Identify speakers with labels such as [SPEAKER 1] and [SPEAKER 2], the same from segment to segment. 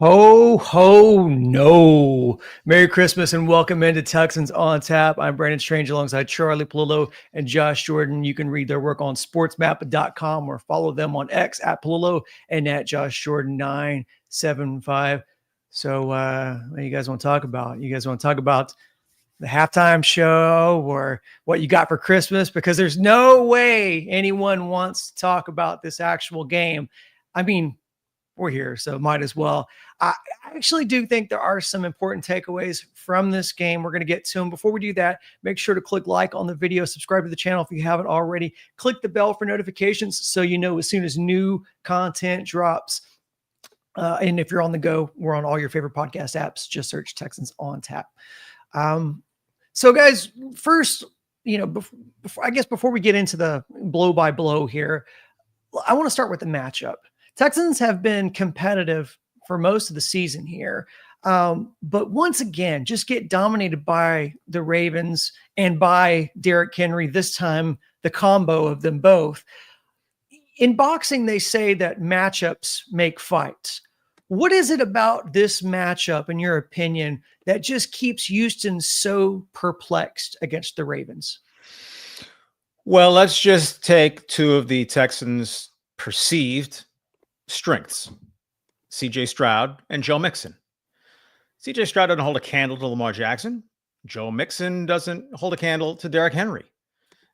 [SPEAKER 1] Ho, ho, no. Merry Christmas and welcome into Texans on Tap. I'm Brandon Strange alongside Charlie Palillo and Josh Jordan. You can read their work on sportsmap.com or follow them on X at Palillo and at Josh Jordan 975. So, what do you guys want to talk about? You guys want to talk about the halftime show or what you got for Christmas? Because there's no way anyone wants to talk about this actual game. I mean, we're here, so might as well. I actually do think there are some important takeaways from this game. We're going to get to them. Before we do that, make sure to click like on the video, subscribe to the channel if you haven't already. Click the bell for notifications so you know as soon as new content drops. And if you're on the go, we're on all your favorite podcast apps. Just search Texans on Tap. So, guys, first, before we get into the blow by blow here, I want to start with the matchup. Texans have been competitive for most of the season here. But once again, just get dominated by the Ravens and by Derrick Henry, this time the combo of them both. In boxing, they say that matchups make fights. What is it about this matchup, in your opinion, that just keeps Houston so perplexed against the Ravens?
[SPEAKER 2] Well, let's just take two of the Texans' perceived strengths, CJ Stroud and Joe Mixon. CJ Stroud doesn't hold a candle to Lamar Jackson. Joe Mixon doesn't hold a candle to Derrick Henry.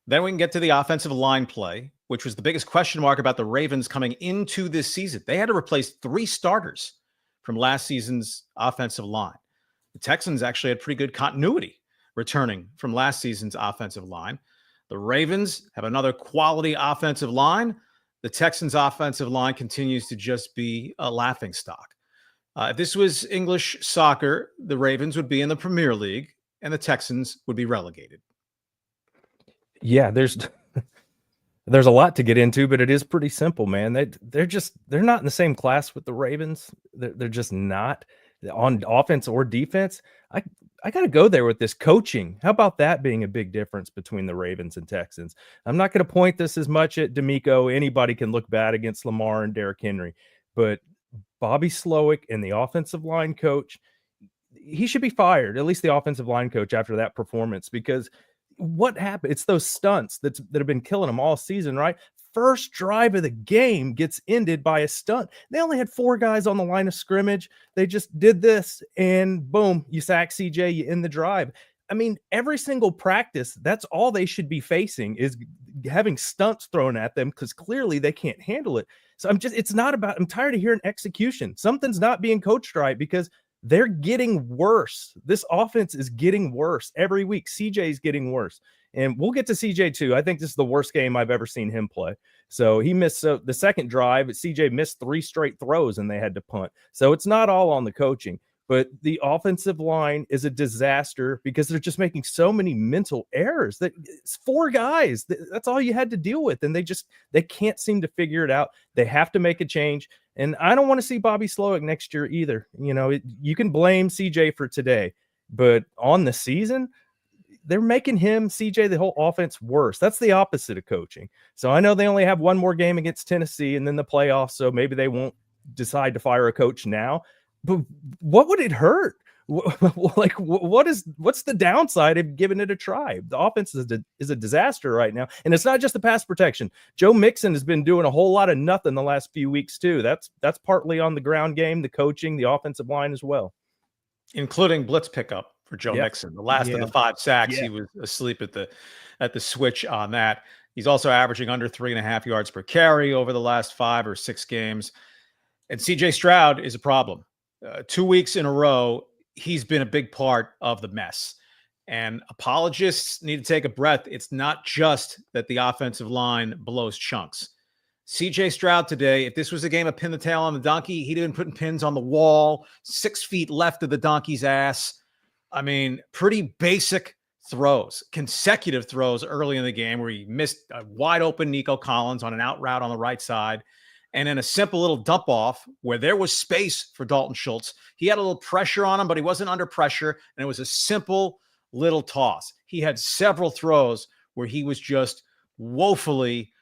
[SPEAKER 2] Then we can get to the offensive line play, which was the biggest question mark about the Ravens coming into this season. They had to replace 3 starters from last season's offensive line. The Texans actually had pretty good continuity returning from last season's offensive line. The Ravens have another quality offensive line. The Texans' offensive line continues to just be a laughingstock. If this was English soccer, the Ravens would be in the Premier League and the Texans would be relegated.
[SPEAKER 3] Yeah, there's a lot to get into, but it is pretty simple, man. They're not in the same class with the Ravens. They're just not on offense or defense. I got to go there with this coaching. How about that being a big difference between the Ravens and Texans? I'm not going to point this as much at D'Amico. Anybody can look bad against Lamar and Derrick Henry, but Bobby Slowick and the offensive line coach, he should be fired, at least the offensive line coach, after that performance, because what happened? It's those stunts that have been killing them all season, right? First drive of the game gets ended by a stunt. They only had 4 guys on the line of scrimmage. They just did this and boom, you sack CJ, you end the drive. I mean, every single practice, that's all they should be facing is having stunts thrown at them because clearly they can't handle it. So I'm tired of hearing execution. Something's not being coached right because they're getting worse. This offense is getting worse every week. CJ's getting worse. And we'll get to CJ too. I think this is the worst game I've ever seen him play. So he missed the second drive. CJ missed 3 straight throws and they had to punt. So it's not all on the coaching. But the offensive line is a disaster because they're just making so many mental errors. It's 4 guys. That's all you had to deal with. And they can't seem to figure it out. They have to make a change. And I don't want to see Bobby Slowick next year either. You can blame CJ for today, but on the season, they're making him, CJ, the whole offense worse. That's the opposite of coaching. So I know they only have one more game against Tennessee and then the playoffs, so maybe they won't decide to fire a coach now. But what would it hurt? What's the downside of giving it a try? The offense is a disaster right now, and it's not just the pass protection. Joe Mixon has been doing a whole lot of nothing the last few weeks too. That's partly on the ground game, the coaching, the offensive line as well,
[SPEAKER 2] including blitz pickup for Joe Mixon. The last of the 5 sacks, he was asleep at the switch on that. He's also averaging under 3.5 yards per carry over the last 5 or 6 games. And CJ Stroud is a problem. 2 weeks in a row, he's been a big part of the mess. And apologists need to take a breath. It's not just that the offensive line blows chunks. CJ Stroud today, if this was a game of pin the tail on the donkey, he'd have been putting pins on the wall, 6 feet left of the donkey's ass. I mean, pretty basic throws, consecutive throws early in the game where he missed a wide open Nico Collins on an out route on the right side. And then a simple little dump off where there was space for Dalton Schultz. He had a little pressure on him, but he wasn't under pressure. And it was a simple little toss. He had several throws where he was just woefully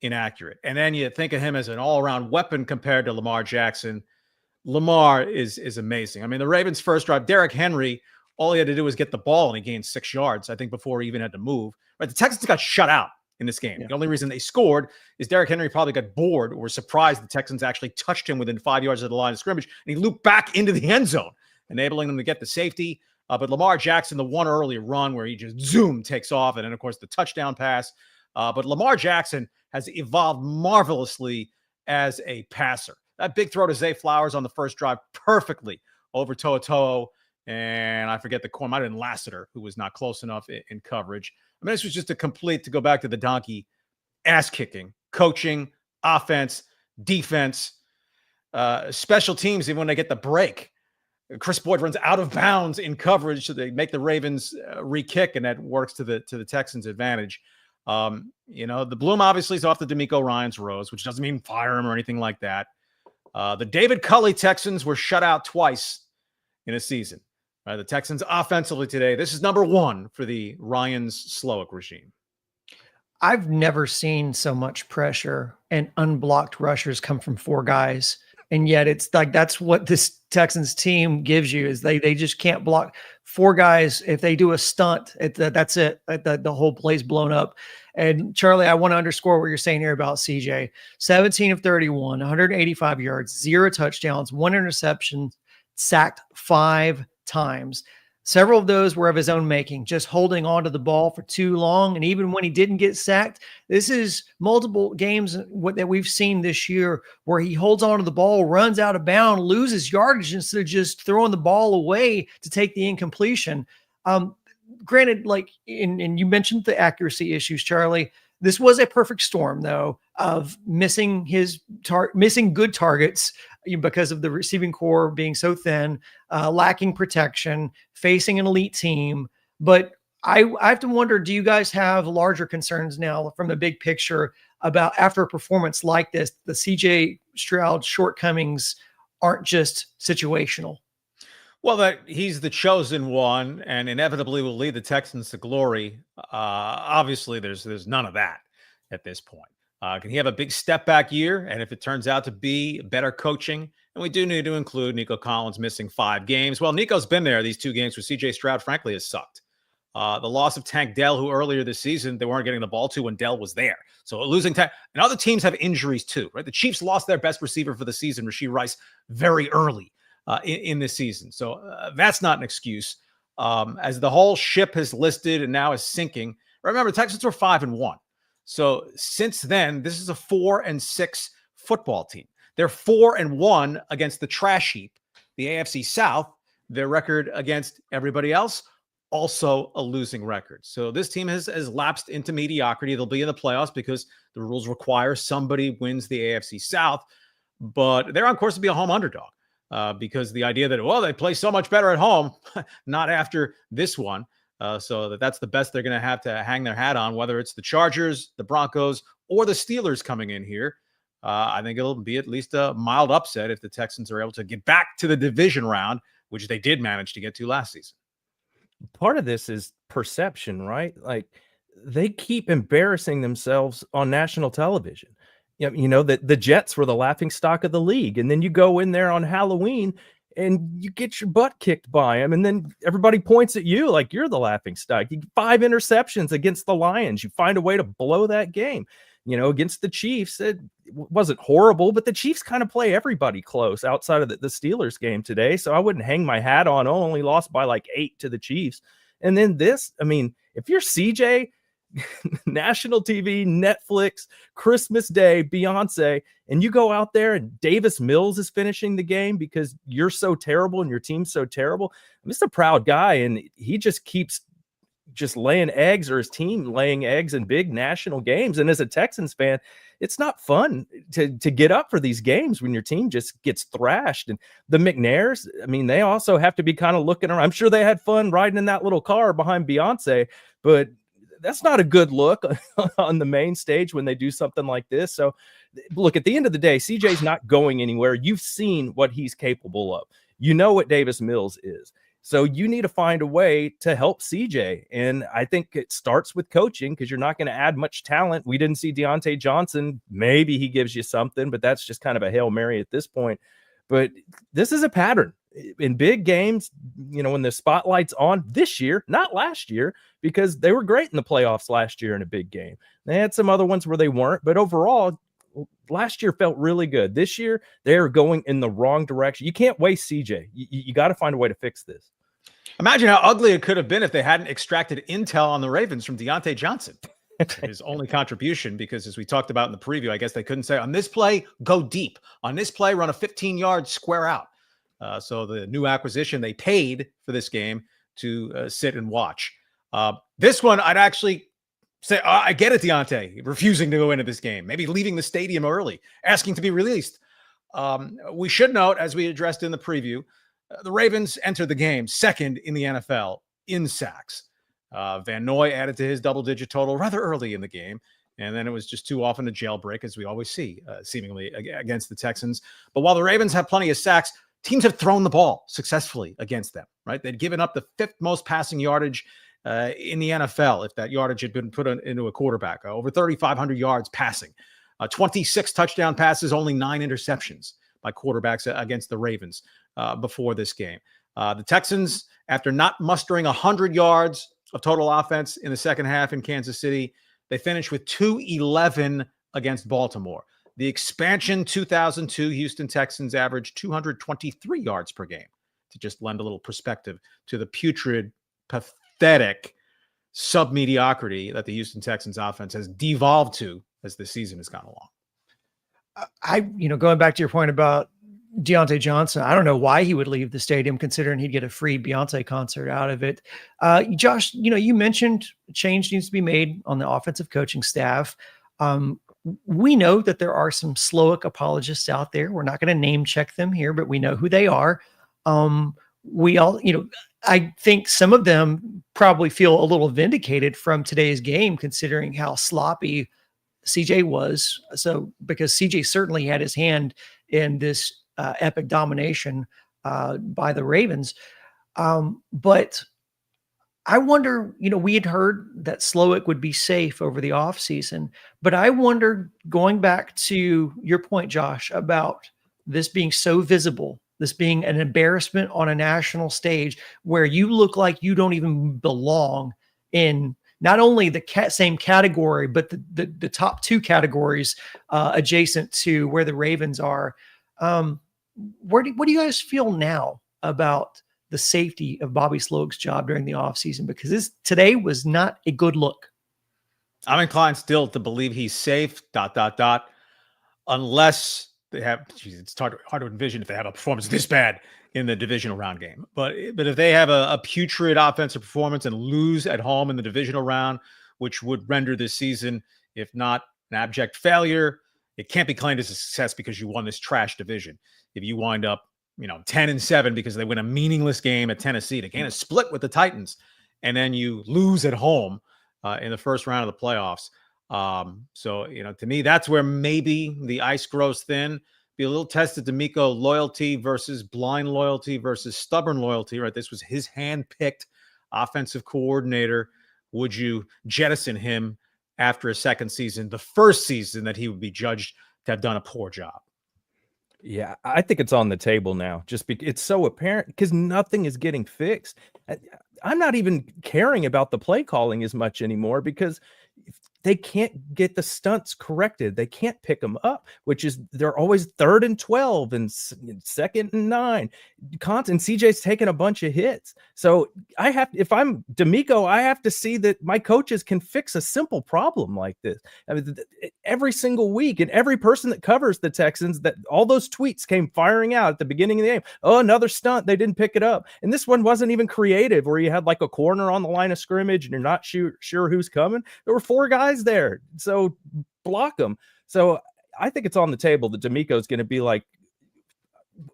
[SPEAKER 2] inaccurate. And then you think of him as an all-around weapon compared to Lamar Jackson. Lamar is amazing. I mean, the Ravens' first drive, Derrick Henry, all he had to do was get the ball and he gained 6 yards, I think, before he even had to move. Right? The Texans got shut out in this game. Yeah. The only reason they scored is Derrick Henry probably got bored or was surprised the Texans actually touched him within 5 yards of the line of scrimmage, and he looped back into the end zone, enabling them to get the safety. But Lamar Jackson, the one early run where he just takes off, and then, of course, the touchdown pass. But Lamar Jackson has evolved marvelously as a passer. That big throw to Zay Flowers on the first drive perfectly over To'o, and I forget the corner, might have been Lassiter, who was not close enough in coverage. I mean, this was just a complete, to go back to the donkey, ass-kicking, coaching, offense, defense, special teams, even when they get the break. Chris Boyd runs out of bounds in coverage, so they make the Ravens re-kick, and that works to the Texans' advantage. The bloom obviously is off the D'Amico Ryans rose, which doesn't mean fire him or anything like that. The David Culley Texans were shut out twice in a season. The Texans offensively today, this is number 1 for the Ryans Slowick regime.
[SPEAKER 1] I've never seen so much pressure and unblocked rushers come from 4 guys. And yet it's like, that's what this Texans team gives you, is they just can't block 4 guys. If they do a stunt, that's it. The whole play's blown up. And Charlie, I want to underscore what you're saying here about CJ. 17 of 31, 185 yards, 0 touchdowns, 1 interception, sacked 5 times. Several of those were of his own making, just holding on to the ball for too long. And even when he didn't get sacked, this is multiple games that we've seen this year where he holds on to the ball, runs out of bounds, loses yardage instead of just throwing the ball away to take the incompletion. Granted, and you mentioned the accuracy issues, Charlie. This was a perfect storm, though, of missing good targets because of the receiving core being so thin, lacking protection, facing an elite team. But I have to wonder, do you guys have larger concerns now from the big picture about, after a performance like this, the CJ Stroud shortcomings aren't just situational?
[SPEAKER 2] Well, that he's the chosen one and inevitably will lead the Texans to glory. Obviously, there's none of that at this point. Can he have a big step back year? And if it turns out to be better coaching, and we do need to include Nico Collins missing 5 games. Well, Nico's been there these 2 games where CJ Stroud, frankly, has sucked. The loss of Tank Dell, who earlier this season they weren't getting the ball to when Dell was there. So losing Tank, and other teams have injuries too, right? The Chiefs lost their best receiver for the season, Rashee Rice, very early in this season. So that's not an excuse. As the whole ship has listed and now is sinking. Remember, Texans were 5-1. So since then, this is a 4-6 football team. They're 4-1 against the trash heap, the AFC South. Their record against everybody else, also a losing record. So this team has lapsed into mediocrity. They'll be in the playoffs because the rules require somebody wins the AFC South, but they're on course to be a home underdog because the idea that, well, they play so much better at home, not after this one. So that's the best they're going to hang their hat on, whether it's the Chargers, the Broncos, or the Steelers coming in here. I think it'll be at least a mild upset if the Texans are able to get back to the division round, which they did manage to get to last season.
[SPEAKER 3] Part of this is perception, right? Like, they keep embarrassing themselves on national television. The Jets were the laughing stock of the league. And then you go in there on Halloween and you get your butt kicked by them. And then everybody points at you like you're the laughing stock. You get 5 interceptions against the Lions. You find a way to blow that game. Against the Chiefs, it wasn't horrible, but the Chiefs kind of play everybody close outside of the Steelers game today. So I wouldn't hang my hat on, only lost by like 8 to the Chiefs. And then this, I mean, if you're CJ, national TV, Netflix, Christmas Day, Beyonce, and you go out there and Davis Mills is finishing the game because you're so terrible and your team's so terrible. I'm just a proud guy, and he just keeps laying eggs, or his team laying eggs in big national games. And as a Texans fan, it's not fun to get up for these games when your team just gets thrashed. And the McNairs, I mean, they also have to be kind of looking around. I'm sure they had fun riding in that little car behind Beyonce, but that's not a good look on the main stage when they do something like this. So look, at the end of the day, CJ's not going anywhere. You've seen what he's capable of. You know what Davis Mills is. So you need to find a way to help CJ. And I think it starts with coaching, because you're not going to add much talent. We didn't see Deontay Johnson. Maybe he gives you something, but that's just kind of a Hail Mary at this point. But this is a pattern in big games, when the spotlight's on this year, not last year, because they were great in the playoffs last year in a big game. They had some other ones where they weren't, but overall, last year felt really good. This year, they're going in the wrong direction. You can't waste CJ. You got to find a way to fix this.
[SPEAKER 2] Imagine how ugly it could have been if they hadn't extracted intel on the Ravens from Deontay Johnson. His only contribution, because as we talked about in the preview, I guess they couldn't say on this play, go deep. On this play, run a 15-yard square out. So the new acquisition, they paid for this game to sit and watch. This one, I'd actually say, I get it, Deontay, refusing to go into this game, maybe leaving the stadium early, asking to be released. We should note, as we addressed in the preview, the Ravens entered the game second in the NFL in sacks. Van Noy added to his double-digit total rather early in the game, and then it was just too often a jailbreak, as we always see, seemingly against the Texans. But while the Ravens have plenty of sacks, teams have thrown the ball successfully against them, right? They'd given up the 5th most passing yardage in the NFL if that yardage had been put into a quarterback. Over 3,500 yards passing. 26 touchdown passes, only 9 interceptions by quarterbacks against the Ravens before this game. The Texans, after not mustering 100 yards of total offense in the second half in Kansas City, they finished with 211 against Baltimore. The expansion 2002 Houston Texans averaged 223 yards per game, to just lend a little perspective to the putrid, pathetic sub-mediocrity that the Houston Texans offense has devolved to as the season has gone along.
[SPEAKER 1] Going back to your point about Deontay Johnson, I don't know why he would leave the stadium, considering he'd get a free Beyonce concert out of it. Josh, you mentioned change needs to be made on the offensive coaching staff. We know that there are some Slowick apologists out there. We're not going to name check them here, but we know who they are. We all, I think some of them probably feel a little vindicated from today's game, considering how sloppy CJ was. So, because CJ certainly had his hand in this epic domination by the Ravens. But I wonder, we had heard that Slowick would be safe over the offseason, but I wonder, going back to your point, Josh, about this being so visible, this being an embarrassment on a national stage where you look like you don't even belong in not only the same category, but the top 2 categories adjacent to where the Ravens are. What do you guys feel now about the safety of Bobby Slowick's job during the offseason? Because today was not a good look.
[SPEAKER 2] I'm inclined still to believe he's safe, ... unless they have, it's hard to envision if they have a performance this bad in the divisional round game. But if they have a putrid offensive performance and lose at home in the divisional round, which would render this season, if not an abject failure, it can't be claimed as a success because you won this trash division. If you wind up, 10-7 because they win a meaningless game at Tennessee, they gain a split with the Titans, and then you lose at home in the first round of the playoffs. So, to me, that's where maybe the ice grows thin. Be a little test of D'Amico loyalty versus blind loyalty versus stubborn loyalty, right? This was his hand-picked offensive coordinator. Would you jettison him after a second season, the first season that he would be judged to have done a poor job?
[SPEAKER 3] Yeah, I think it's on the table now. Just because it's so apparent, because nothing is getting fixed. I'm not even caring about the play calling as much anymore, because they can't get the stunts corrected. They can't pick them up, which is they're always 3rd and 12 and 2nd and 9. And CJ's taking a bunch of hits. So if I'm D'Amico, I have to see that my coaches can fix a simple problem like this. I mean, every single week, and every person that covers the Texans, that all those tweets came firing out at the beginning of the game. Oh, another stunt. They didn't pick it up. And this one wasn't even creative, where you had like a corner on the line of scrimmage and you're not sure who's coming. There were 4 guys there, so block them. So I think it's on the table that D'Amico is going to be like,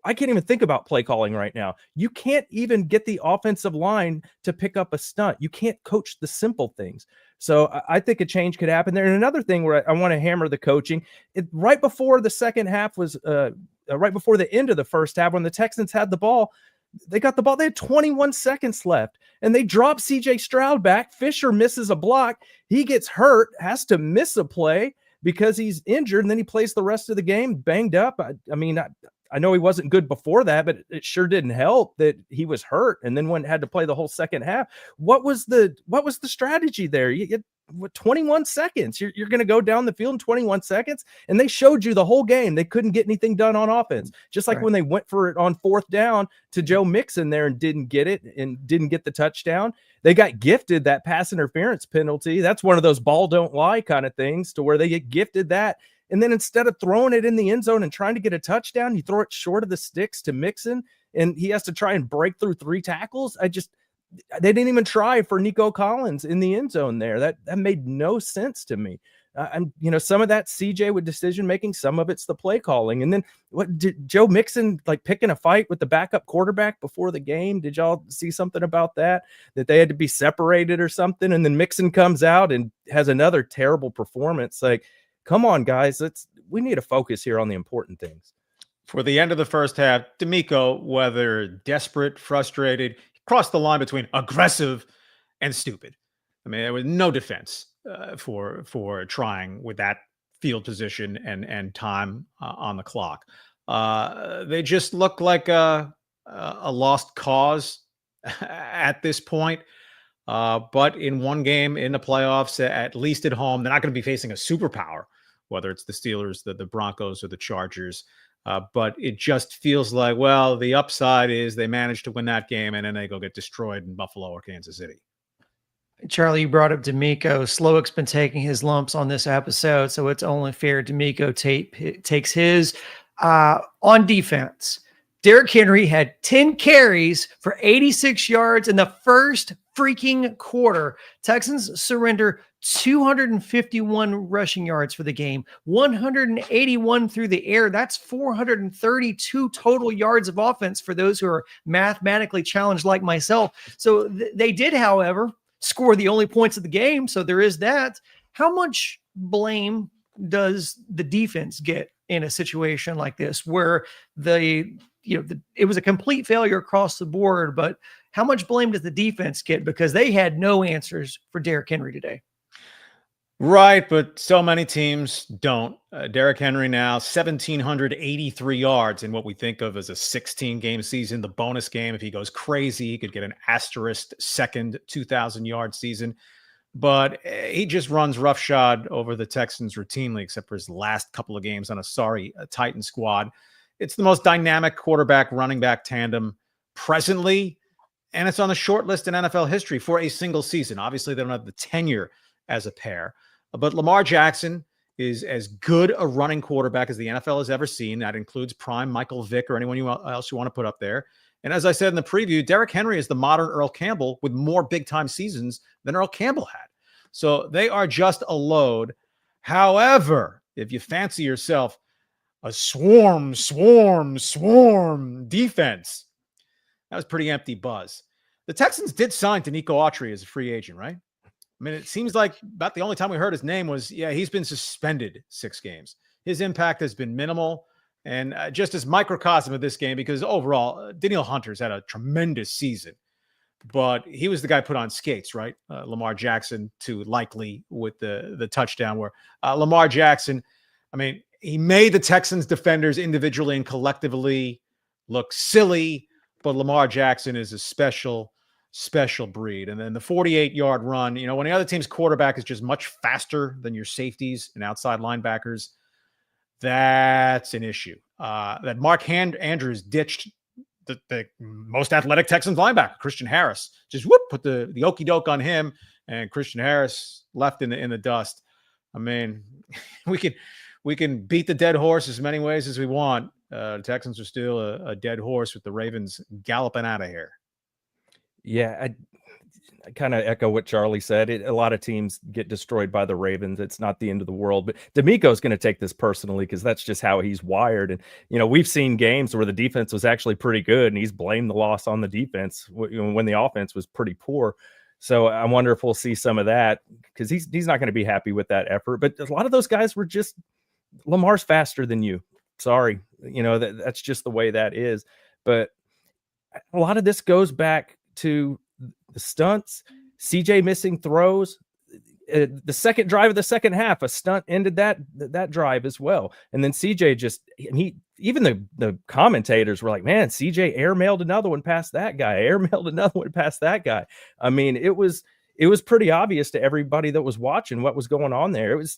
[SPEAKER 3] I can't even think about play calling right now. You can't even get the offensive line to pick up a stunt. You can't coach the simple things. So I think a change could happen there. And another thing where I want to hammer the coaching, right before the second half was right before the end of the first half, when the Texans had the ball, they got the ball. They had 21 seconds left, and they drop CJ Stroud back. Fisher misses a block. He gets hurt, has to miss a play because he's injured, and then he plays the rest of the game banged up. I mean, I know he wasn't good before that, but it sure didn't help that he was hurt and then had to play the whole second half. What was the strategy there? You get 21 seconds. You're going to go down the field in 21 seconds, and they showed you the whole game. They couldn't get anything done on offense. Just like when they went for it on fourth down to Joe Mixon there and didn't get it and didn't get the touchdown. They got gifted that pass interference penalty. That's one of those ball don't lie kind of things to where they get gifted that. And then instead of throwing it in the end zone and trying to get a touchdown, you throw it short of the sticks to Mixon, and he has to try and break through 3 tackles. They didn't even try for Nico Collins in the end zone there. That made no sense to me. And some of that CJ with decision making, some of it's the play calling. And then what did Joe Mixon like picking a fight with the backup quarterback before the game? Did y'all see something about that they had to be separated or something? And then Mixon comes out and has another terrible performance. Like, come on, guys, we need to focus here on the important things.
[SPEAKER 2] For the end of the first half, D'Amico, whether desperate, frustrated, crossed the line between aggressive and stupid. I mean, there was no defense for trying with that field position and time on the clock. They just look like a lost cause at this point. But in one game in the playoffs, at least at home, they're not going to be facing a superpower, whether it's the Steelers, the Broncos, or the Chargers. But it just feels like, well, the upside is they managed to win that game and then they go get destroyed in Buffalo or Kansas City.
[SPEAKER 1] Charlie, you brought up D'Amico. Slowick's been taking his lumps on this episode, so it's only fair D'Amico takes his. On defense, Derrick Henry had 10 carries for 86 yards in the first freaking quarter. Texans surrender 251 rushing yards for the game, 181 through the air. That's 432 total yards of offense for those who are mathematically challenged like myself. So they did, however, score the only points of the game. So there is that. How much blame does the defense get in a situation like this where it was a complete failure across the board, but how much blame does the defense get because they had no answers for Derrick Henry today?
[SPEAKER 2] Right, but so many teams don't. Derrick Henry now 1,783 yards in what we think of as a 16-game season. The bonus game, if he goes crazy, he could get an asterisk second 2,000-yard season. But he just runs roughshod over the Texans routinely, except for his last couple of games on a sorry Titan squad. It's the most dynamic quarterback-running back tandem presently, and it's on the short list in NFL history for a single season. Obviously, they don't have the tenure as a pair. But Lamar Jackson is as good a running quarterback as the NFL has ever seen. That includes prime Michael Vick or anyone else you want to put up there. And as I said in the preview, Derrick Henry is the modern Earl Campbell with more big-time seasons than Earl Campbell had. So they are just a load. However, if you fancy yourself a swarm defense, that was pretty empty buzz. The Texans did sign Denico Autry as a free agent, right? I mean, it seems like about the only time we heard his name was, he's been suspended 6 games. His impact has been minimal. And just as microcosm of this game, because overall, Danielle Hunter's had a tremendous season, but he was the guy put on skates, right? Lamar Jackson to likely with the touchdown where Lamar Jackson, I mean, he made the Texans defenders individually and collectively look silly, but Lamar Jackson is a special breed. And then the 48-yard run, when the other team's quarterback is just much faster than your safeties and outside linebackers, that's an issue. That Mark Andrews ditched the most athletic Texans linebacker, Christian Harris. Just put the okey doke on him, and Christian Harris left in the dust. I mean, we can beat the dead horse as many ways as we want. The Texans are still a dead horse with the Ravens galloping out of here.
[SPEAKER 3] Yeah, I kind of echo what Charlie said. A lot of teams get destroyed by the Ravens. It's not the end of the world, but D'Amico's going to take this personally because that's just how he's wired. And, we've seen games where the defense was actually pretty good and he's blamed the loss on the defense when the offense was pretty poor. So I wonder if we'll see some of that because he's not going to be happy with that effort. But a lot of those guys were just, Lamar's faster than you. Sorry. That's just the way that is. But a lot of this goes back to the stunts, CJ missing throws. The second drive of the second half, a stunt ended that drive as well. And then CJ he even the commentators were like, man, CJ airmailed another one past that guy, airmailed another one past that guy. I mean, it was pretty obvious to everybody that was watching what was going on there. It was,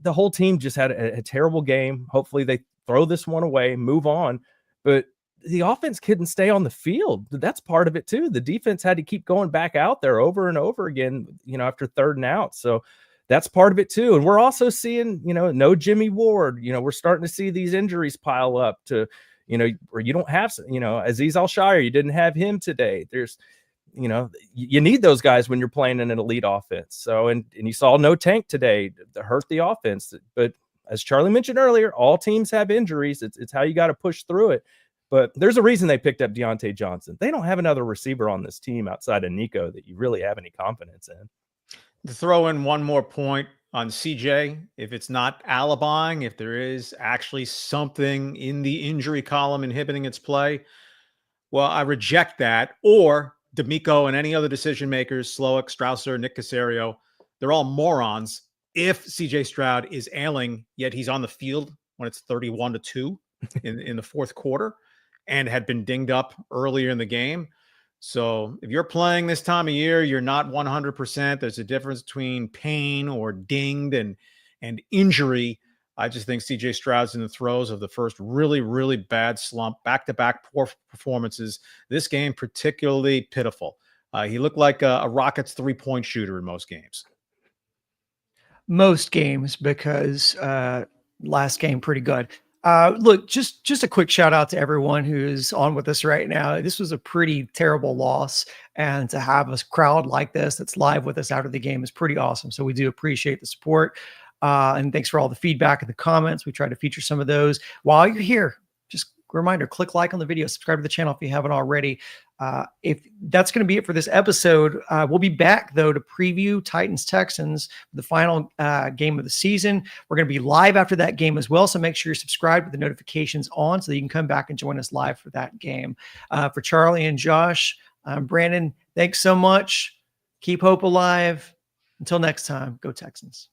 [SPEAKER 3] the whole team just had a terrible game. Hopefully they throw this one away, move on. But the offense couldn't stay on the field. That's part of it too. The defense had to keep going back out there over and over again, after 3rd and out. So that's part of it too. And we're also seeing, no Jimmy Ward. We're starting to see these injuries pile up to, where you don't have, Azeez Al-Shire, you didn't have him today. There's, you need those guys when you're playing in an elite offense. So, and you saw no Tank today to hurt the offense. But as Charlie mentioned earlier, all teams have injuries. It's how you got to push through it. But there's a reason they picked up Deontay Johnson. They don't have another receiver on this team outside of Nico that you really have any confidence in.
[SPEAKER 2] To throw in one more point on CJ, if it's not alibiing, if there is actually something in the injury column inhibiting its play, well, I reject that. Or D'Amico and any other decision makers, Slowick, Strausser, Nick Caserio, they're all morons. If CJ Stroud is ailing, yet he's on the field when it's 31-2 in the 4th quarter and had been dinged up earlier in the game. So if you're playing this time of year, you're not 100%. There's a difference between pain or dinged and injury. I just think CJ Stroud's in the throes of the first really, really bad slump, back-to-back poor performances. This game particularly pitiful. He looked like a Rockets 3-point shooter in most games.
[SPEAKER 1] Most games, because last game pretty good. Look, just a quick shout out to everyone who's on with us right now. This was a pretty terrible loss, and to have a crowd like this that's live with us after the game is pretty awesome. So we do appreciate the support. And thanks for all the feedback and the comments. We try to feature some of those. While you're here, just a reminder, click like on the video, subscribe to the channel if you haven't already. If that's going to be it for this episode, we'll be back though to preview Texans, the final game of the season. We're going to be live after that game as well. So make sure you're subscribed with the notifications on so that you can come back and join us live for that game. For Charlie and Josh, I'm Brandon. Thanks so much. Keep hope alive. Until next time, go Texans.